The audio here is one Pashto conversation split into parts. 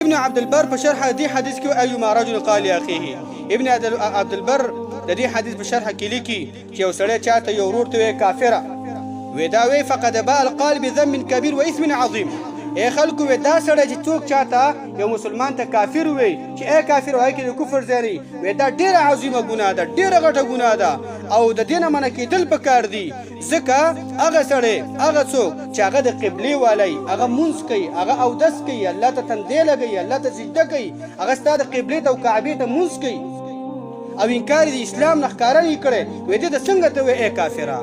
ابن عبد البر په شرح دې حدیث کې ايما رجل قال لاخيه ابن عبد البر د دې حدیث په شرح کې لیکي چې یو سړی چاته یو ورور ته کافره وې دا وی فقد باء القال بذنب كبير واثم عظيم اے خلکو وې دا سړی چې څوک چاته یو مسلمان ته کافر وي چې اے کافر وای کې کفر زری وې دا ډیره عظیمه ګناه ده ډیره غټه ګناه ده او د دینه منه کېدل پکار دي ځکه هغه سړی هغه څوک چې هغه د قبلې والی هغه مونځ کوي هغه اودس کوي الله ته تندې لګوي الله ته سجده کوي هغه ستا د قبلې ته او کعبې ته مونځ کوي او انکار د اسلام نه ښکاره یې کړی وې دې ته څنګه ته وې اے کافره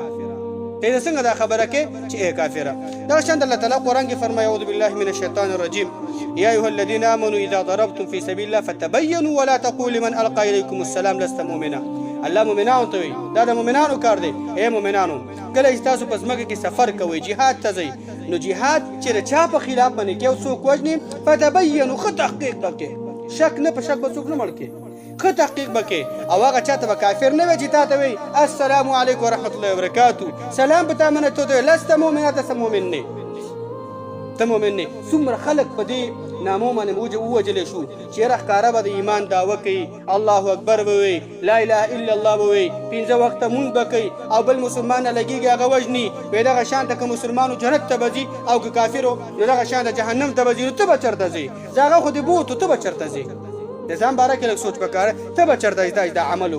ته څنګه دا خبره کې چې اے کافره دا شان الله تعالی قرآن کې فرمایي اعوذ بالله من الشیطان الرجیم یا ایها الذين امنوا اذا ضربتم في سبيل الله فتبينوا ولا تقولوا لمن القى اليكم السلام لست مؤمنا الله مؤمنانو ته وي دا د مؤمنانو کار دی اے مؤمنانو کله چې تاسو په ځمکه کې سفر کوئ جهاد ته ځئ نو جهاد چې د چا په خلاف باندې کې څوک وژني فتبینوا ښه تحقیق وکړئ شک نه په شک به څوک نه مړ کړي ښه تحقیق وکړي او هغه چاته به کافر نه وي چې تا ته وایي السلام علیکم ورحمة الله وبرکاتو سلام په تا منه ته لست مؤمنا ته مؤمن نه ته مؤمن نه څومره خلک په دې نامو باندې ووجلی شو چې یاره ښکاره به د ایمان دعوه کوي الله اکبر به وایي لا اله الا الله به وایي پنځه وخته مونځ به کوي او بل مسلمان نه لګېږي هغه وژني وایي دغه شان ته که مسلمانو جنت ته به ځي او که کافرو نو دغه شان ته جهنم ته به ځي نو ته به چېرته ځې زه هغه خو دې بوتو ته به چېرته ځې د ځان باره کې لږ سوچ پکار ته به چېرته دا عمل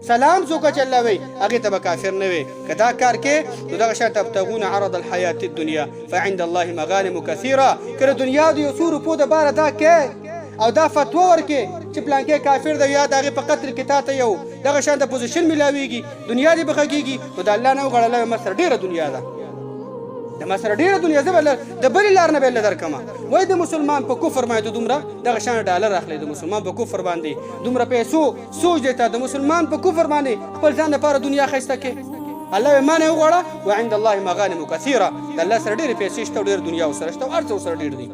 سلام څوک چې الله وي هغې ته به کافر نه وي که دا کار کې نو دغه شان تبتغون عرض الحیاة الدنیا فعند الله مغانم کثیره که د دنیا د یو څو روپو دپاره دا کې او دا فتوا ورکې چې پلانکې کافر دی یا د هغې په قتل کې تا ته یو دغه شان د پوزیشن میلاویږي دنیا دې به ښه کېږي نو د الله نه وغواړه ما سره ډېره دنیا ده د ما سره ډېره دنیا زه به د بلې لار نه به یې درکړمه وایي د مسلمان په کفر باندې دومره دغه شان ډالر اخلي د مسلمان په کفر باندې دومره پیسو سوچ دی ته د مسلمان په کفر باندې خپل ځان لپاره دنیا ښایسته کړې الله وایي ما نه وغواړه وعند الله مغانم کثیره د الله سره ډېرې پیسې شته او ډېره دنیا ورسره شته او هر څه ورسره ډېر دي